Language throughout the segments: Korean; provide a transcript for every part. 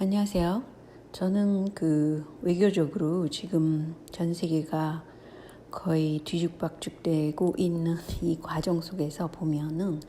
안녕하세요. 저는 외교적으로 지금 전 세계가 거의 뒤죽박죽되고 있는 이 과정 속에서 보면은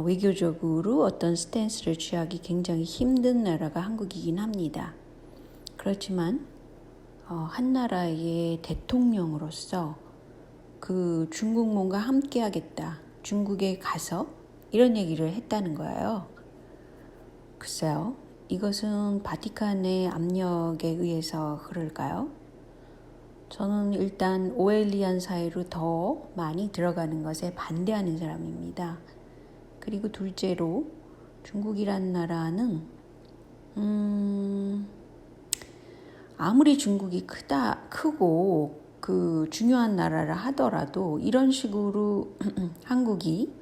외교적으로 어떤 스탠스를 취하기 굉장히 힘든 나라가 한국이긴 합니다. 그렇지만 한 나라의 대통령으로서 중국몽과 함께하겠다. 중국에 가서 이런 얘기를 했다는 거예요. 글쎄요. 이것은 바티칸의 압력에 의해서 그럴까요? 저는 일단 오엘리안 사회로 더 많이 들어가는 것에 반대하는 사람입니다. 그리고 둘째로 중국이란 나라는 아무리 중국이 크고 중요한 나라라 하더라도 이런 식으로 한국이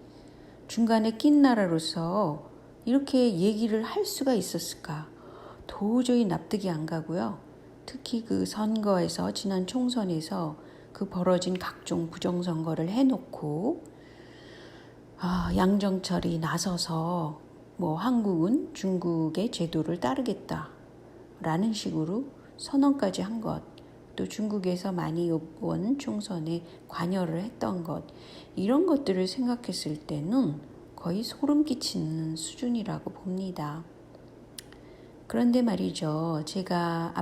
중간에 낀 나라로서 이렇게 얘기를 할 수가 있었을까? 도저히 납득이 안 가고요. 특히 선거에서 지난 총선에서 벌어진 각종 부정선거를 해놓고 양정철이 나서서 한국은 중국의 제도를 따르겠다라는 식으로 선언까지 한 것, 또 중국에서 많이 온 총선에 관여를 했던 것, 이런 것들을 생각했을 때는 거의 소름 끼치는 수준이라고 봅니다. 그런데 말이죠. 제가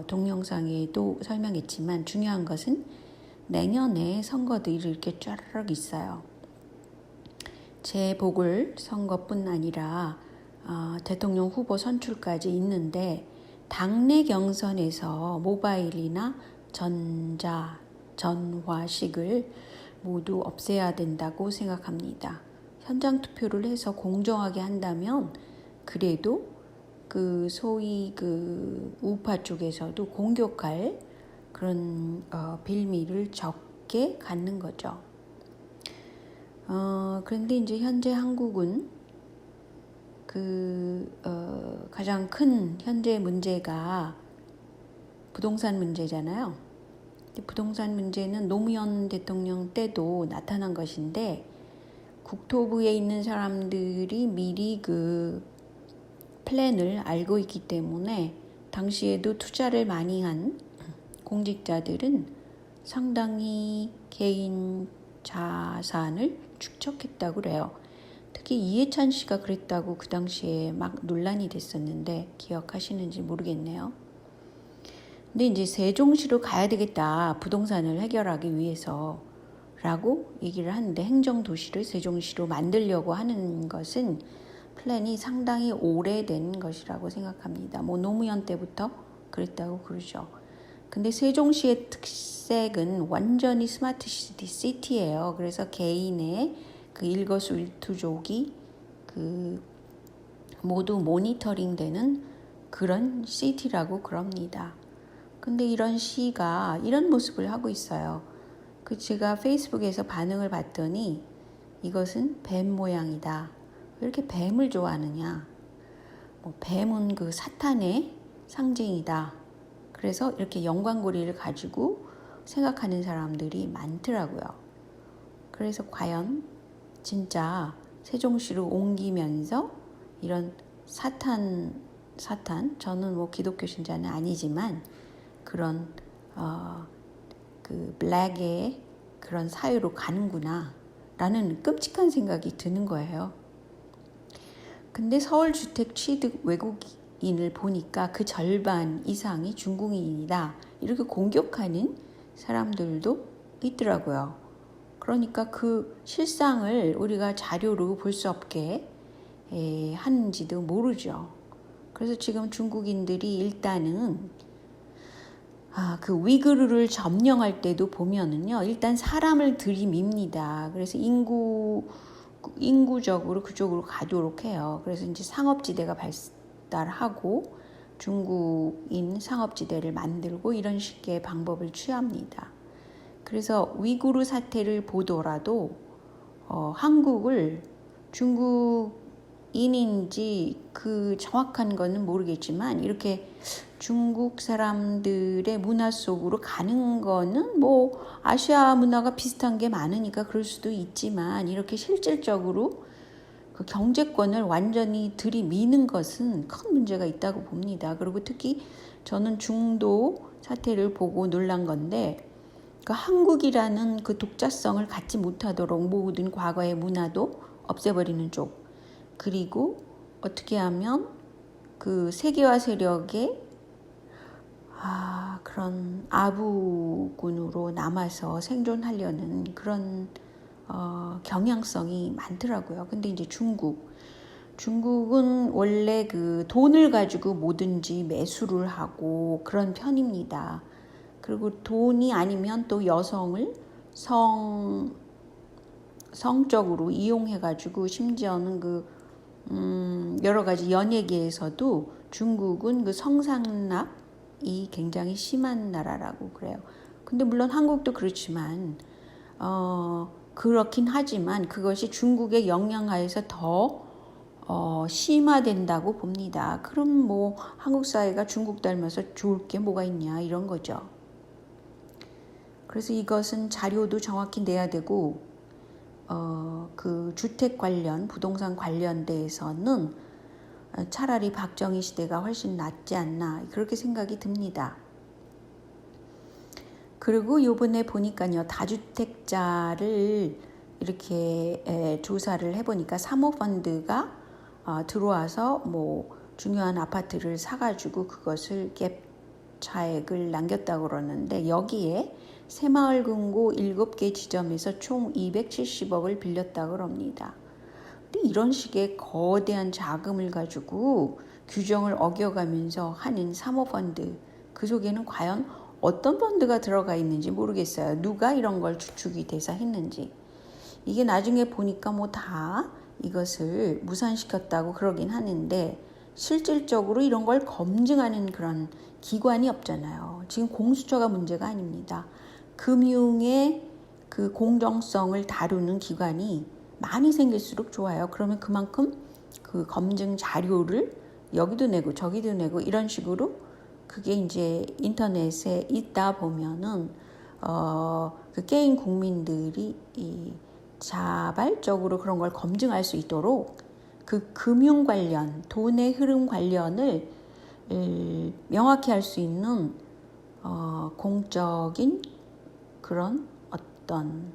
동영상에도 설명했지만 중요한 것은 내년에 선거들이 이렇게 쫘르륵 있어요. 재보궐선거뿐 아니라 대통령 후보 선출까지 있는데 당내 경선에서 모바일이나 전화식을 모두 없애야 된다고 생각합니다. 현장 투표를 해서 공정하게 한다면 그래도 소위 우파 쪽에서도 공격할 그런 빌미를 적게 갖는 거죠. 그런데 이제 현재 한국은 가장 큰 현재 문제가 부동산 문제잖아요. 부동산 문제는 노무현 대통령 때도 나타난 것인데 국토부에 있는 사람들이 미리 플랜을 알고 있기 때문에 당시에도 투자를 많이 한 공직자들은 상당히 개인 자산을 축적했다고 그래요. 특히 이해찬 씨가 그랬다고 그 당시에 막 논란이 됐었는데 기억하시는지 모르겠네요. 근데 이제 세종시로 가야 되겠다. 부동산을 해결하기 위해서 라고 얘기를 하는데 행정도시를 세종시로 만들려고 하는 것은 플랜이 상당히 오래된 것이라고 생각합니다. 노무현 때부터 그랬다고 그러죠. 근데 세종시의 특색은 완전히 스마트 시티예요. 그래서 개인의 일거수일투족이 모두 모니터링 되는 그런 시티라고 그럽니다. 근데 이런 시가 이런 모습을 하고 있어요. 제가 페이스북에서 반응을 봤더니 이것은 뱀 모양이다. 왜 이렇게 뱀을 좋아하느냐? 뱀은 사탄의 상징이다. 그래서 이렇게 영광고리를 가지고 생각하는 사람들이 많더라고요. 그래서 과연 진짜 세종시로 옮기면서 이런 사탄, 저는 기독교 신자는 아니지만 그런 블랙의 그런 사회로 가는구나 라는 끔찍한 생각이 드는 거예요. 근데 서울주택 취득 외국인을 보니까 그 절반 이상이 중국인이다 이렇게 공격하는 사람들도 있더라고요. 그러니까 실상을 우리가 자료로 볼 수 없게 하는지도 모르죠. 그래서 지금 중국인들이 일단은 위구르를 점령할 때도 보면은요, 일단 사람을 들이밉니다. 그래서 인구적으로 그쪽으로 가도록 해요. 그래서 이제 상업지대가 발달하고 중국인 상업지대를 만들고 이런 식의 방법을 취합니다. 그래서 위구르 사태를 보더라도 한국을 중국인인지 정확한 거는 모르겠지만 이렇게 중국 사람들의 문화 속으로 가는 거는 아시아 문화가 비슷한 게 많으니까 그럴 수도 있지만 이렇게 실질적으로 그 경제권을 완전히 들이미는 것은 큰 문제가 있다고 봅니다. 그리고 특히 저는 중도 사태를 보고 놀란 건데 그 한국이라는 그 독자성을 갖지 못하도록 모든 과거의 문화도 없애버리는 쪽, 그리고 어떻게 하면 그 세계화 세력의 그런 아부군으로 남아서 생존하려는 그런 경향성이 많더라고요. 근데 이제 중국은 원래 그 돈을 가지고 뭐든지 매수를 하고 그런 편입니다. 그리고 돈이 아니면 또 여성을 성적으로 이용해가지고 심지어는 여러 가지 연예계에서도 중국은 그 성상납이 굉장히 심한 나라라고 그래요. 근데 물론 한국도 그렇지만 그렇긴 하지만 그것이 중국의 영향하에서 더 심화된다고 봅니다. 그럼 뭐 한국 사회가 중국 닮아서 좋을 게 뭐가 있냐 이런 거죠. 그래서 이것은 자료도 정확히 내야 되고 그 주택 관련, 부동산 관련돼서는 차라리 박정희 시대가 훨씬 낫지 않나 그렇게 생각이 듭니다. 그리고 요번에 보니까요, 다주택자를 이렇게 조사를 해보니까 사모펀드가 들어와서 뭐 중요한 아파트를 사가지고 그것을 갭 차액을 남겼다고 그러는데 여기에 새마을금고 7개 지점에서 총 270억을 빌렸다고 그럽니다. 근데 이런 식의 거대한 자금을 가지고 규정을 어겨가면서 하는 사모펀드, 그 속에는 과연 어떤 펀드가 들어가 있는지 모르겠어요. 누가 이런 걸 주축이 돼서 했는지. 이게 나중에 보니까 뭐 다 이것을 무산시켰다고 그러긴 하는데 실질적으로 이런 걸 검증하는 그런 기관이 없잖아요. 지금 공수처가 문제가 아닙니다. 금융의 그 공정성을 다루는 기관이 많이 생길수록 좋아요. 그러면 그만큼 그 검증 자료를 여기도 내고 저기도 내고 이런 식으로 그게 이제 인터넷에 있다 보면은 그 게임 국민들이 자발적으로 그런 걸 검증할 수 있도록 그 금융 관련, 돈의 흐름 관련을 명확히 할 수 있는 공적인 그런 어떤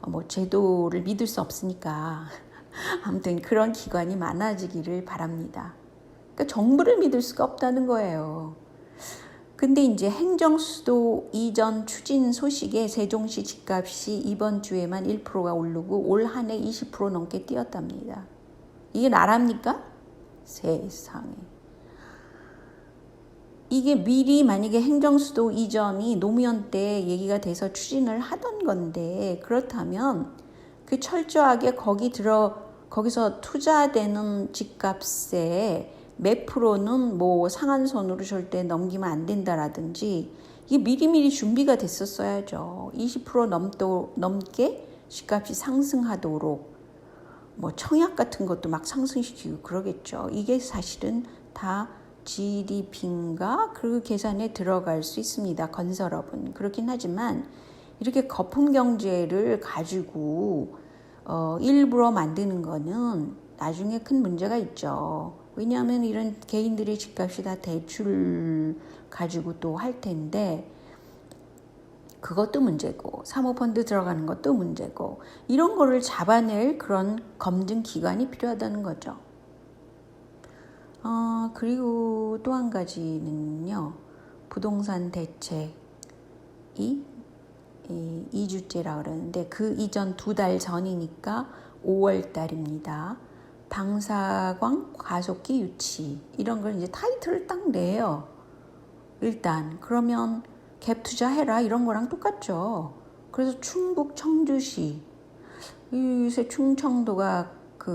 뭐 제도를 믿을 수 없으니까 아무튼 그런 기관이 많아지기를 바랍니다. 그러니까 정부를 믿을 수가 없다는 거예요. 근데 이제 행정수도 이전 추진 소식에 세종시 집값이 이번 주에만 1%가 오르고 올 한 해 20% 넘게 뛰었답니다. 이게 나랍니까? 세상에. 이게 미리 만약에 행정수도 이전이 노무현 때 얘기가 돼서 추진을 하던 건데 그렇다면 그 철저하게 거기서 투자되는 집값에 몇 프로는 뭐 상한선으로 절대 넘기면 안 된다라든지 이게 미리미리 준비가 됐었어야죠. 20% 넘게 집값이 상승하도록 뭐 청약 같은 것도 막 상승시키고 그러겠죠. 이게 사실은 다 GDP인가 그 계산에 들어갈 수 있습니다. 건설업은. 그렇긴 하지만 이렇게 거품 경제를 가지고 일부러 만드는 거는 나중에 큰 문제가 있죠. 왜냐하면 이런 개인들의 집값이 다 대출 가지고 또 할 텐데 그것도 문제고 사모펀드 들어가는 것도 문제고 이런 거를 잡아낼 그런 검증 기관이 필요하다는 거죠. 그리고 또 한 가지는요. 부동산 대책이 2주째라 그러는데 그 이전 2달 전이니까 5월 달입니다. 방사광 가속기 유치 이런 걸 이제 타이틀을 딱 내요. 일단 그러면 갭 투자해라 이런 거랑 똑같죠. 그래서 충북 청주시 요새 충청도가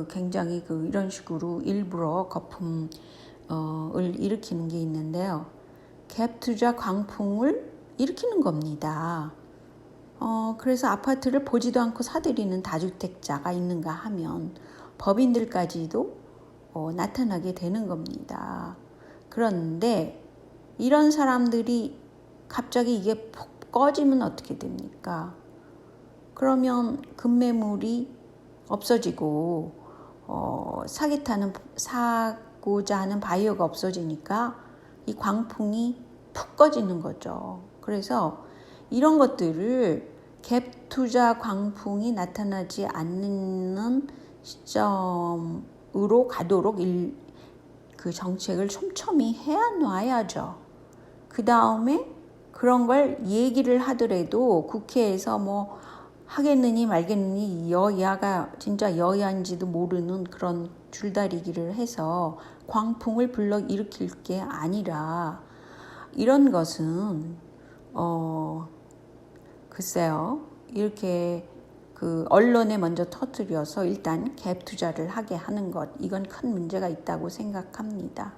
굉장히 이런 식으로 일부러 거품을 일으키는 게 있는데요. 갭 투자 광풍을 일으키는 겁니다. 그래서 아파트를 보지도 않고 사들이는 다주택자가 있는가 하면 법인들까지도 나타나게 되는 겁니다. 그런데 이런 사람들이 갑자기 이게 푹 꺼지면 어떻게 됩니까? 그러면 급매물이 없어지고 사고자 하는 바이어가 없어지니까 이 광풍이 푹 꺼지는 거죠. 그래서 이런 것들을 갭 투자 광풍이 나타나지 않는 시점으로 가도록 그 정책을 촘촘히 해놔야죠. 그 다음에 그런 걸 얘기를 하더라도 국회에서 뭐 하겠느니 말겠느니 여야가 진짜 여야인지도 모르는 그런 줄다리기를 해서 광풍을 불러일으킬 게 아니라 이런 것은 글쎄요, 이렇게 그 언론에 먼저 터뜨려서 일단 갭 투자를 하게 하는 것, 이건 큰 문제가 있다고 생각합니다.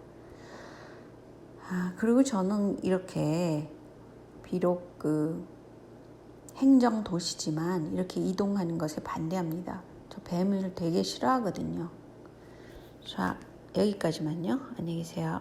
그리고 저는 이렇게 비록 그 행정 도시지만 이렇게 이동하는 것에 반대합니다. 저 뱀을 되게 싫어하거든요. 자, 여기까지만요. 안녕히 계세요.